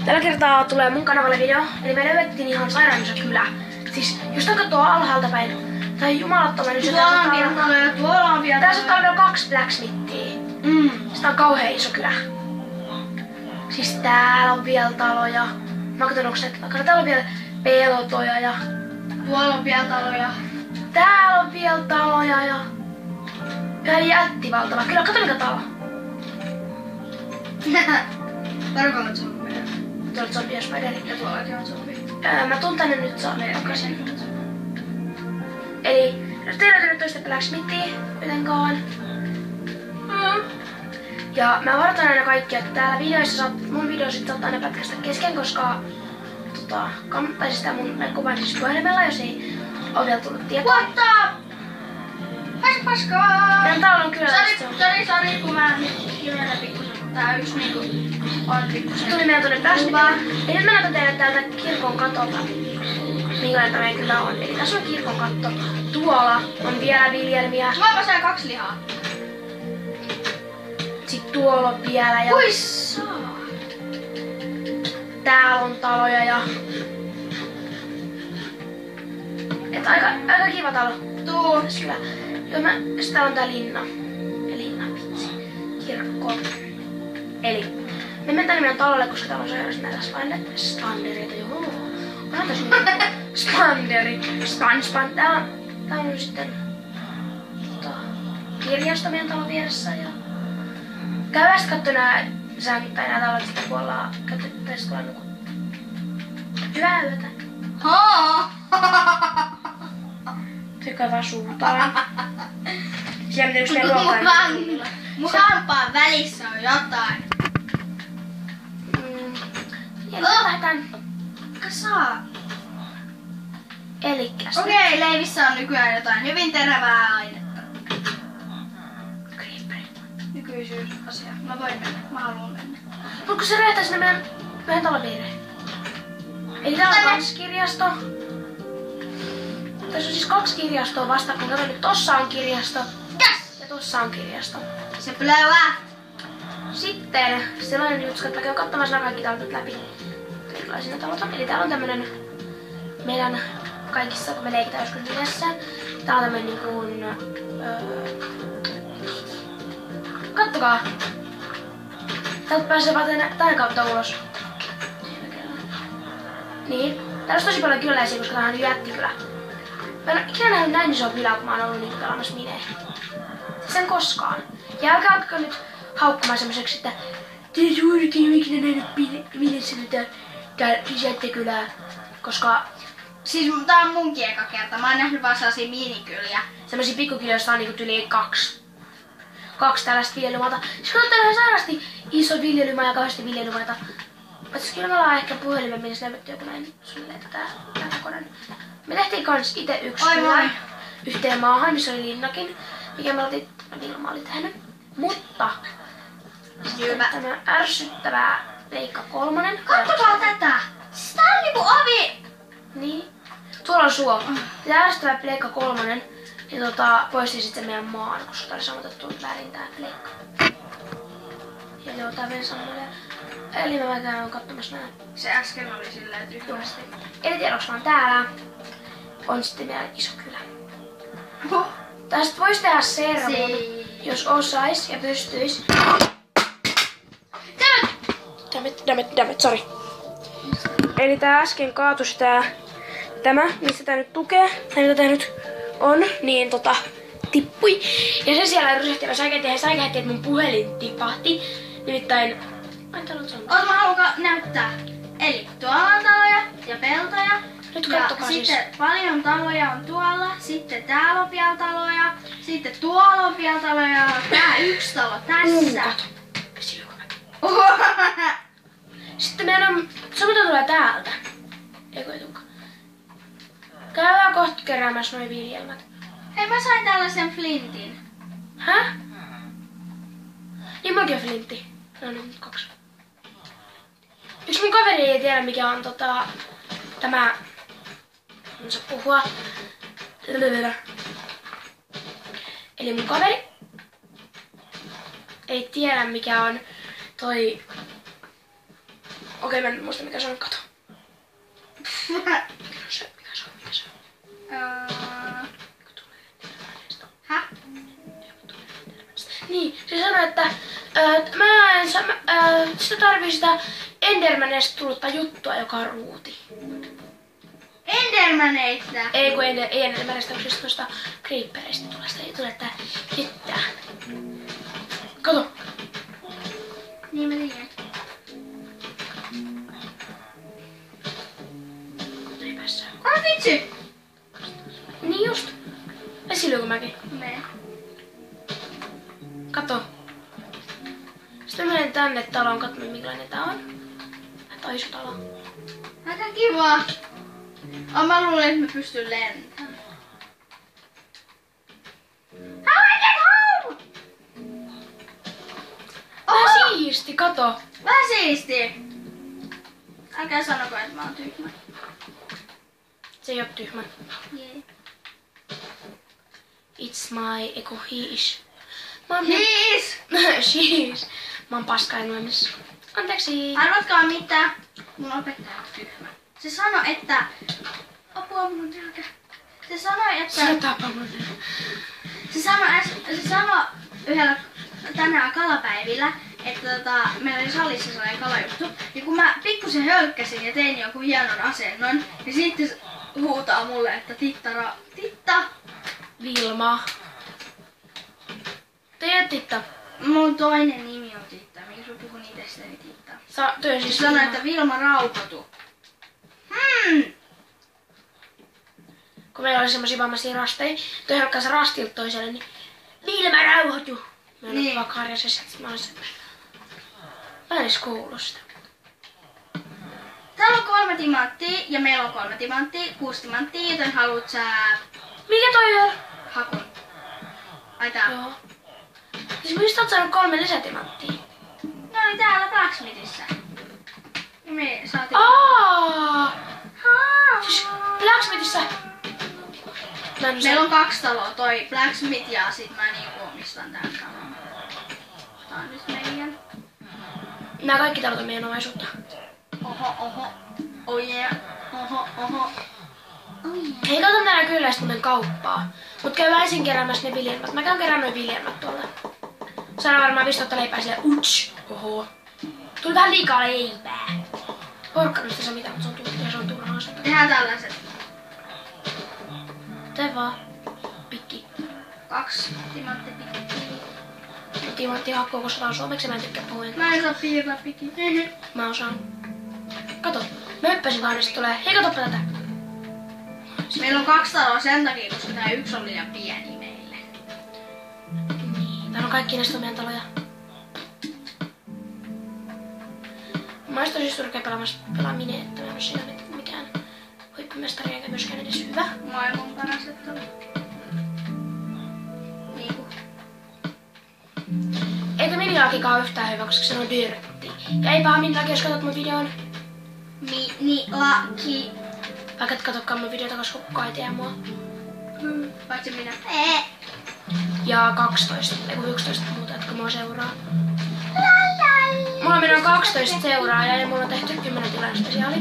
Tällä kertaa tulee mun kanavalle video, eli me löydettiin ihan sairaan iso kylä. Siis jos tää katsoo alhaalta päin, tai jumalattoman iso. Tuolla on vielä. Tää saattaa olla vielä 2 blacksmithia. Sitä on kauhean iso kylä. Siis täällä on vielä taloja. Mä katson onks näitä. Täällä on vielä peltoja ja... Tuolla on vielä taloja. Täällä on vielä taloja ja... Ihan jättivaltava. Kyllä, kato mikä talo. Tarkoitat zombia. Tuolla on zombia spideri. Ja tuollakin on zombi. Mä tuun tänne nyt takaisin. Eli nyt ei löytynyt toista blacksmithia kuitenkaan. Ja mä varoitan aina kaikkia, että täällä videoissa mun videoissa saattaa aina pätkästä kesken, koska tai sitä mun kuvan siis puhelimella, jos ei ole vielä tullut tietoa. What the? Paskaa! Meidän talo on kyllä... Sori, kun mä kirjoitan pikkusen. Tää yksi niinku on pikkusen. Tuli meidän tuonne blacksmithiin. Ja nyt mä näytän teille täältä kirkon katolta, minkälainen tämä kyllä on. Eli tässä on kirkon katto. Tuolla on vielä viljelmiä. Mä saan 2 lihaa. Sitten tuolla on vielä ja... Kuissa! Täällä on taloja ja... Et aika kiva talo. Tuus. Kyllä. Joo, sitä on tää linna. Vitsi. Kirkko. Eli me mennään tänne meidän talolle, koska täällä on sairaasti näitä spandereita. Joo. Onhan tässä spanderi. Span. Tää on sitten kirjasto meidän talon vieressä. Ja... Käydään katsoa nää sängyt tai nää talot sitten, kun ollaan käytettäisiin tuolla nukuttua. Hyvää yötä. Tykkää vaan suutaan. Siellä yksi meidän ruokaa. Mun hampaan välissä on jotain. Eli lähdetään. Kasaa. Elikkäs. Okei, leivissä on nykyään jotain hyvin terävää ainetta. Creeper. Nykyisyysasia. Mä voin mennä. Mä haluan mennä. Voitko se räjähtää sinne meidän talon viereen? Eli täällä on 2 kirjasto. Tässä on siis 2 kirjastoa vasta, kun kato nyt tossa on kirjasto. Yes! Ja tossa on kirjasto. Se plöää. Sitten sellainen jutska, että käy katsomassa nämä kaikki talot läpi. Erilaisina talot on. Eli täällä on tämmönen meidän kaikissa, kun me leikitään joskus yhdessä. Täällä on tämmönen niinkuun... Kattokaa! Täältä pääsee vaan tän kautta ulos. Niin. Täällä on tosi paljon kyläläisiä, koska tää on jättikylä. Mä en ole ikinä nähnyt näin isoa kylää, kun mä oon ollut niinku pelaamassa Minea. Siis en koskaan. Ja älkää alkaa nyt haukkumaan semmoiseksi, että te juurikin ole ikinä nähnyt Minessä tää jättikylää. Koska Siis tää on munkin eka kerta. Mä oon nähnyt vaan sellaisia minikyliä. semmosia pikkukyliä, joissa on niinku yli 2 tällaista viljelymaata. Siis kun on sairasti iso viljelymaa ja kauheasti viljelymaita. Mutta kyllä me ollaan ehkä puhelimen mennessä näytetty joku näin sulle tää konen. Me tehtiin kans ite yksi kylä yhteen maahan, missä oli linnakin, mikä me oltiin Vilma oli tehnyt. Mutta tämä ärsyttävää Leikka 3. Katsokaa tätä! Siis tää on niinku ovi! Niin. Tuolla on suo. Tämä ärsyttävä Leikka 3, niin poisti sitten meidän maan, koska tää oli samotettu väärin tää Leikka. Ja joo, tää meni samoille. Eli mä käyn katsomassa nää. Se äsken oli silleen tyhmästi. Eli tiedoksi vaan täällä on sitten meidän iso kylä. Tästä voisi tehdä servun, jos osais ja pystyis. Dammit, sorry. Eli tää äsken kaatus tämä, missä tää nyt tukee, tai mitä tää nyt on, niin tippui. Ja se siellä rysähti, mä säikähti, että mun puhelin tipahti. Nimittäin... Oot, mä haluan näyttää. Eli tuolla on taloja ja peltoja. Nyt ja kattokaa sitten siis. paljon taloja on tuolla. Sitten täällä on vielä taloja. Sitten tuolla on vielä taloja. Tää yksi talo tässä. Kato. Sitten meidän on... Mitä tulee täältä? Eikö ei tulekaan. Käydään kohta keräämässä noi viljelmät. Hei, mä sain tällaisen flintin. Häh? Niin mäkin on flintti. No niin, nyt 2. Yksi mun kaveri ei tiedä mikä on tämä... En saa puhua. Eli mun kaveri ei tiedä mikä on toi... Okei, mä en muista mikä se on, kato. Mikä se on? Häh? Niin, se sanoi, että sitä tarvii sitä Endermanista tullutta juttua, joka on ruuti. Endermaneista? Ei kun ei Endermanista, kun siis tuosta Creeperistä tulee tää hittää. Kato! Niin mä tiedän. Ei päässä. Vitsi! Niin just. Vesilyömäki. Mene. Kato. Sitten mä menen tänne taloon katsomaan millainen tää on. Tää iso talo. Aika kiva. Mä luulen, että mä pystyn lentämään. How I get home? Tää siisti, kato. Vähän siisti. Älkää sanoko, että mä oon tyhmä. Se ei oo tyhmä. Jee. It's my eko he is. Hiis! She is. Mä oon paska englannissa. Anteeksi. Arvatkaa mitä? Mun opettaja on tyhmä. Se sanoi, että... Apua mun jalka. Se sanoi, että... Se tapa mun. Se sanoi yhdellä tänään kalapäivillä, että meillä oli salissa sellainen kalajuttu. Ja kun mä pikkusen hölkkäsin ja tein jonkun hienon asennon, niin sitten se huutaa mulle, että Titta! Vilma. Teet Titta. Mun toinen nimi on Titta. Miksi mä puhun itsestäni Titta? Toi on Se siis sanoi, Vilma. että Vilma rauhoitu. Kun meillä oli semmosia vammaisia rasteja, toi hölkkäsi rastilta toiselle, niin Vilma rauhoitu. Mä en Niin. vaan karjasessa, että mä olin se... Mä en edes kuullut sitä. Täällä on 3 timanttia ja meillä on 3 timanttia, 6 timanttia, joten haluut sä Mikä toi on? hakun? Ai tää. Joo. Siis mistä oot saanut 3 lisätimanttia? No niin täällä Blacksmithissä. Ja me saatiin... Siis Blacksmithissä. Meillä on 2 taloa, toi Blacksmith ja sit mä niinku omistan tän talon. Tää on nyt meidän. Nää kaikki talot on meidän omaisuutta. Oho. Oh yeah. Oho. Oh yeah. Hei, kato tänään kyllä sitten kauppaa. Mut käy ensin keräämässä ne viljelmät. Mä käyn kerään noin viljelmät tuolta. Saadaan varmaan 15 leipää siellä. Uts! Oho. Tuli vähän liikaa leipää. Porkkanasta saa mitään, mutta se on turhaa sitä. Tehdään tällaiset. Tee vaan. Pikki. 2 timanttipikkiä. Timantti hakkuu, koska tää on suomeksi, mä en tykkää puhua. Mä en saa piirtää pikkiä. Mä osaan. Kato. Mä hyppäsin vaan, niin sit tulee. Hei, katoppa tätä. Meillä on 2 taloa sen takia, koska tää 1 on liian pieni meille. Niin, täällä on kaikki näistä meidän taloja. Mä ois tosi surkea pelaaminen, että mä en oo siinä mikään huippumestari eikä myöskään edes hyvä. Maailman paras talo. Niinku. Eikä minilaakikaan ole yhtään hyvä, koska se on dirtti. Ja ei paha minilaki, jos katsot mun videon. Minilaki. Vaikka et katsokaan mun videota, koska kukaan ei tiedä mua. Paitsi minä. Ja 12, ei kun 11 muuta, jotka mua seuraa. Mulla on 12 seuraajaa ja mulla on tehty 10 tilaajan spesiaali.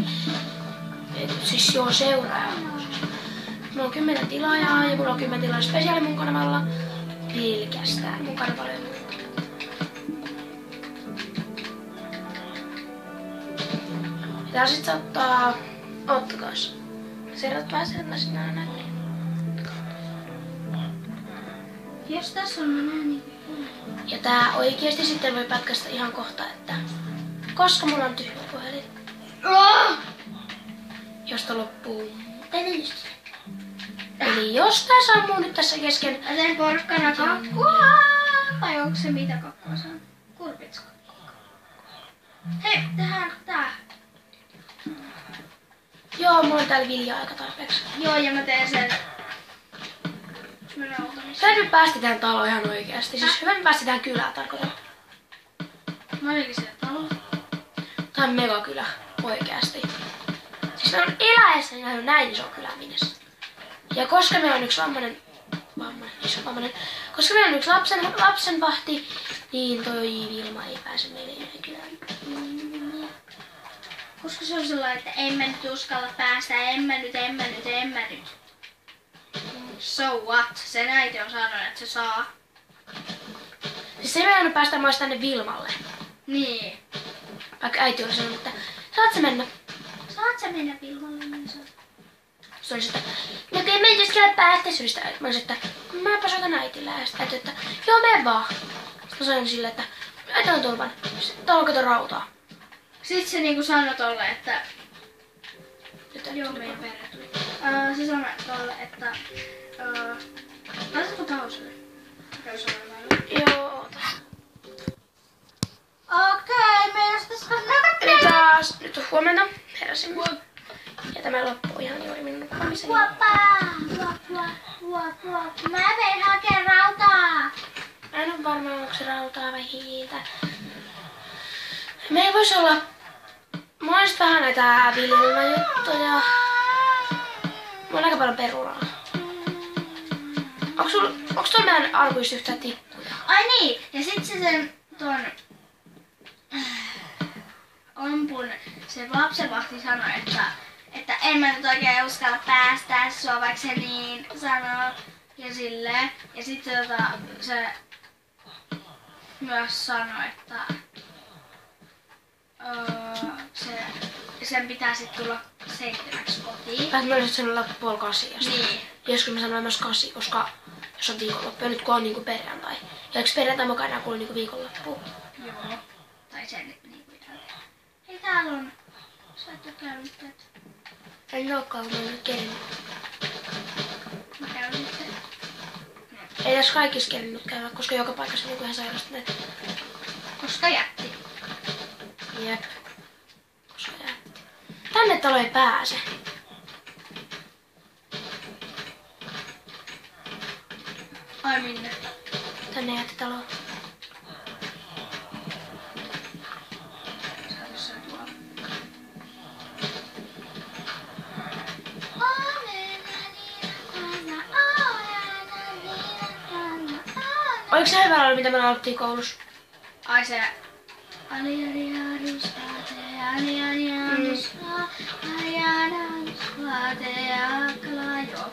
Siis joo, seuraajaa. Mulla on 10 tilaajaa ja mulla on 10 tilaajan spesiaali mun kanavalla. Pelkästään. Mun kanavalla ei muuta. Täällä sit saattaa... Oottakaas. Serrat vähän sellaiset nää näkyy. Jos tässä on mä näen niin. Ja tää oikeesti sitten voi pätkästä ihan kohta, että... Koska mulla on tyhjä puhelin. Josta loppuu... Eli jos tää sammuu nyt tässä kesken... Mä teen porkkana kakkua. Vai onko se mitä kakkua se on? Kurpitska. Hei, tehdään tää. Joo, mulla on täällä viljaa aika tarpeeksi. Joo, ja mä teen sen. Hyvä, me päästetään talo ihan oikeasti. Siis hyvä, me päästetään kylään, tarkoitan. Mä olinkin siellä talo. Tää on megakylä, oikeasti. Siis me on eläessä näin iso kylä Minessä. Ja koska meillä on yksi vammainen, koska meillä on yksi lapsenvahti, niin toi Vilma ei pääse meille yhden kylään. Koska se on sellainen, että en mä nyt uskalla päästä, en mä nyt. So what? Sen äiti on sanonut, että se saa. Siis se ei meinannut päästä myös tänne Vilmalle. Niin. Vaikka äiti oli sanonut, että saat sä mennä? Saat sä mennä Vilmalle, niin saa. Se oli sitä, no kun ei mennyt kyllä päästä syystä. Mä olisin, että mäpä soitan äitille. Ja sitten äiti, että joo mene vaan. Sitten sanoin sille, että äiti on tulvan. Sitten on kato rautaa. Sitten se niinku sanoi tolle, että... Nyt Joo, meidän perhe tuli. Se sanoi tolle, että... Laitatko pauselle? Käy sanomaan. Joo, oota. Okei, meidän tässä Eli taas, nyt on huomenta. Heräsin. Ja tämä loppuu ihan juuri minun nukkumiseni. Mä vein hakea rautaa. Mä en ole varma, onko se rautaa vai hiiltä. Me ei vois olla... Mulla on sit vähän näitä viljelmäjuttuja. Mulla on aika paljon perunaa. Onks tuolla meidän arkuissa yhtään tikkuja? Ai niin, ja sit se sen ton... Ompun, se lapsenvahti sanoi, että en mä nyt oikein uskalla päästää sua, vaikka se niin sanoo. Ja silleen. Ja sitten se myös sanoi, että sen pitää sitten tulla 7 kotiin. Mä olisin sanoa 7:30. Niin. Joskus mä sanoin myös 8, koska jos on viikonloppu ja nyt kun on niinku perjantai. Ja eikö perjantai mukaan enää kuulu niinku viikonloppuun? Joo. Tai sen niinku jälkeen. Hei, täällä on. Sä et oo käynyt tätä. En olekaan, kun mä en nyt kerinnyt. Mä käyn sitten. Ei tässä kaikissa kerinnyt käydä, koska joka paikassa on niinku ihan sairastuneet. Koska jätti. Jep. Koska jätti. Tänne talo ei pääse. Ai minne? Tänne jätti talo. Oliko se hyvä laulu, mitä me laulettiin koulussa? Ai se... Joo.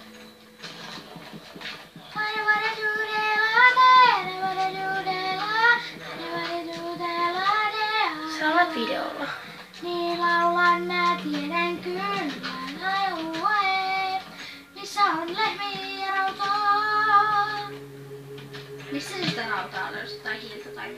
Se on videolla. Niin laulan mä tiedän kyllä, missä on lehmiä rautaa. Missä sitä rautaa löysit tai hiiltä tai